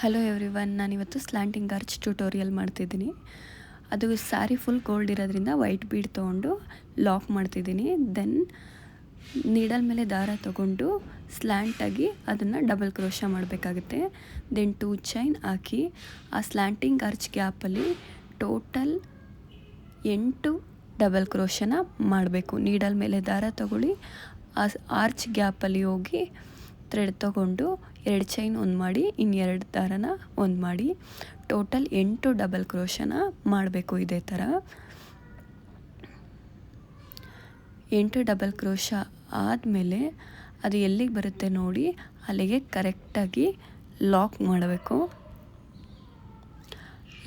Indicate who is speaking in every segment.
Speaker 1: Hello everyone, ನಾನಿವತ್ತು slanting arch tutorial ಮಾಡ್ತಿದ್ದೀನಿ. ಅದು ಸ್ಯಾರಿ ಫುಲ್ ಗೋಲ್ಡ್ ಇರೋದ್ರಿಂದ ವೈಟ್ ಬೀಡ್ ತೊಗೊಂಡು ಲಾಕ್ ಮಾಡ್ತಿದ್ದೀನಿ. ದೆನ್ ನೀಡಲ್ ಮೇಲೆ ದಾರ ತೊಗೊಂಡು ಸ್ಲ್ಯಾಂಟಾಗಿ ಅದನ್ನು ಡಬಲ್ ಕ್ರೋಶ ಮಾಡಬೇಕಾಗುತ್ತೆ. ದೆನ್ 2 ಚೈನ್ ಹಾಕಿ ಆ ಸ್ಲ್ಯಾಂಟಿಂಗ್ ಆರ್ಚ್ ಗ್ಯಾಪಲ್ಲಿ ಟೋಟಲ್ 8 ಡಬಲ್ ಕ್ರೋಶನ ಮಾಡಬೇಕು. ನೀಡಲ್ ಮೇಲೆ ದಾರ ತೊಗೊಳ್ಳಿ, ಆ ಆರ್ಚ್ ಗ್ಯಾಪಲ್ಲಿ ಹೋಗಿ ಥ್ರೆಡ್ ತೊಗೊಂಡು 2 ಚೈನ್ ಒಂದು ಮಾಡಿ, ಇನ್ನು 2 ದಾರನ ಒಂದು ಮಾಡಿ, ಟೋಟಲ್ 8 ಡಬಲ್ ಕ್ರೋಶನ ಮಾಡಬೇಕು. ಇದೇ ಥರ 8 ಡಬಲ್ ಕ್ರೋಶ ಆದಮೇಲೆ ಅದು ಎಲ್ಲಿಗೆ ಬರುತ್ತೆ ನೋಡಿ, ಅಲ್ಲಿಗೆ ಕರೆಕ್ಟಾಗಿ ಲಾಕ್ ಮಾಡಬೇಕು.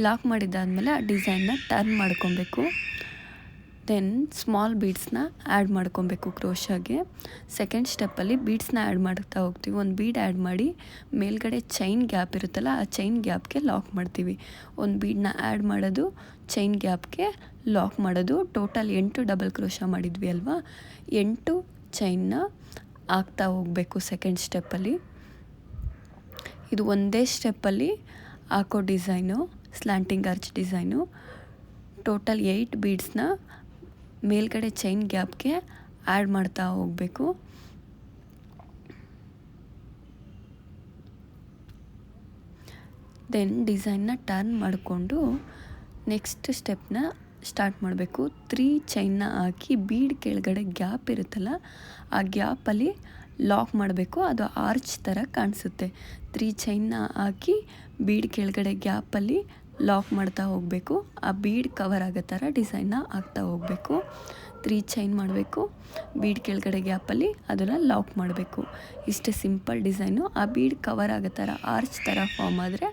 Speaker 1: ಲಾಕ್ ಮಾಡಿದ್ದಾದಮೇಲೆ ಆ ಡಿಸೈನ್ನ ಟರ್ನ್ ಮಾಡ್ಕೊಬೇಕು. ದೆನ್ ಸ್ಮಾಲ್ ಬೀಡ್ಸ್ನ ಆ್ಯಡ್ ಮಾಡ್ಕೊಬೇಕು ಕ್ರೋಶಾಗೆ. ಸೆಕೆಂಡ್ ಸ್ಟೆಪ್ಪಲ್ಲಿ ಬೀಡ್ಸ್ನ ಆ್ಯಡ್ ಮಾಡ್ತಾ ಹೋಗ್ತೀವಿ. ಒಂದು ಬೀಡ್ ಆ್ಯಡ್ ಮಾಡಿ ಮೇಲ್ಗಡೆ ಚೈನ್ ಗ್ಯಾಪ್ ಇರುತ್ತಲ್ಲ, ಆ ಚೈನ್ ಗ್ಯಾಪ್ಗೆ ಲಾಕ್ ಮಾಡ್ತೀವಿ. ಒಂದು ಬೀಡನ್ನ ಆ್ಯಡ್ ಮಾಡೋದು, ಚೈನ್ ಗ್ಯಾಪ್ಗೆ ಲಾಕ್ ಮಾಡೋದು. ಟೋಟಲ್ 8 ಡಬಲ್ ಕ್ರೋಶ ಮಾಡಿದ್ವಿ ಅಲ್ವಾ, 8 ಚೈನ್ನ ಹಾಕ್ತಾ ಹೋಗಬೇಕು ಸೆಕೆಂಡ್ ಸ್ಟೆಪ್ಪಲ್ಲಿ. ಇದು ಒಂದೇ ಸ್ಟೆಪ್ಪಲ್ಲಿ ಹಾಕೋ design, slanting arch design. Total 8 ಬೀಡ್ಸ್ನ ಮೇಲ್ಗಡೆ ಚೈನ್ ಗ್ಯಾಪ್ಗೆ ಆ್ಯಡ್ ಮಾಡ್ತಾ ಹೋಗಬೇಕು. ದೆನ್ ಡಿಸೈನ್ನ ಟರ್ನ್ ಮಾಡಿಕೊಂಡು ನೆಕ್ಸ್ಟ್ ಸ್ಟೆಪ್ನ ಸ್ಟಾರ್ಟ್ ಮಾಡಬೇಕು. 3 ಚೈನ್ನ ಹಾಕಿ ಬೀಡ್ ಕೆಳಗಡೆ ಗ್ಯಾಪ್ ಇರುತ್ತಲ್ಲ, ಆ ಗ್ಯಾಪಲ್ಲಿ ಲಾಕ್ ಮಾಡಬೇಕು. ಅದು ಆರ್ಚ್ ಥರ ಕಾಣಿಸುತ್ತೆ. 3 ಚೈನ್ನ ಹಾಕಿ ಬೀಡ್ ಕೆಳಗಡೆ ಗ್ಯಾಪಲ್ಲಿ ಲಾಕ್ ಮಾಡ್ತಾ ಹೋಗಬೇಕು. ಆ ಬೀಡ್ ಕವರ್ ಆಗೋ ಥರ ಡಿಸೈನ್ನ ಹಾಕ್ತಾ ಹೋಗಬೇಕು. 3 ಚೈನ್ ಮಾಡಬೇಕು, ಬೀಡ್ ಕೆಳಗಡೆ ಗ್ಯಾಪಲ್ಲಿ ಅದನ್ನು ಲಾಕ್ ಮಾಡಬೇಕು. ಇಷ್ಟೇ ಸಿಂಪಲ್ ಡಿಸೈನು. ಆ ಬೀಡ್ ಕವರ್ ಆಗೋ ಥರ ಆರ್ಚ್ ಥರ ಫಾರ್ಮ್ ಆದರೆ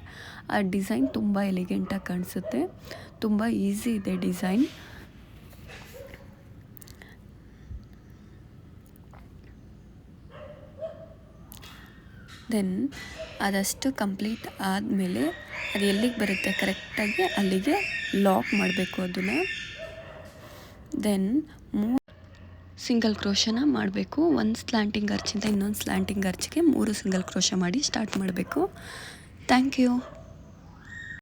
Speaker 1: ಆ ಡಿಸೈನ್ ತುಂಬ ಎಲಿಗೆಂಟಾಗಿ ಕಾಣಿಸುತ್ತೆ. ತುಂಬ ಈಸಿ ಇದೆ ಡಿಸೈನ್. ದೆನ್ ಅದಷ್ಟು ಕಂಪ್ಲೀಟ್ ಆದಮೇಲೆ ಅದು ಎಲ್ಲಿಗೆ ಬರುತ್ತೆ ಕರೆಕ್ಟಾಗಿ ಅಲ್ಲಿಗೆ ಲಾಕ್ ಮಾಡಬೇಕು ಅದನ್ನು. ದೆನ್ 3 ಸಿಂಗಲ್ ಕ್ರೋಶನ ಮಾಡಬೇಕು. ಒಂದು ಸ್ಲ್ಯಾಂಟಿಂಗ್ ಆರ್ಚಿಂದ ಇನ್ನೊಂದು ಸ್ಲ್ಯಾಂಟಿಂಗ್ ಆರ್ಚ್ಗೆ 3 ಸಿಂಗಲ್ ಕ್ರೋಶ ಮಾಡಿ ಸ್ಟಾರ್ಟ್ ಮಾಡಬೇಕು. Thank you.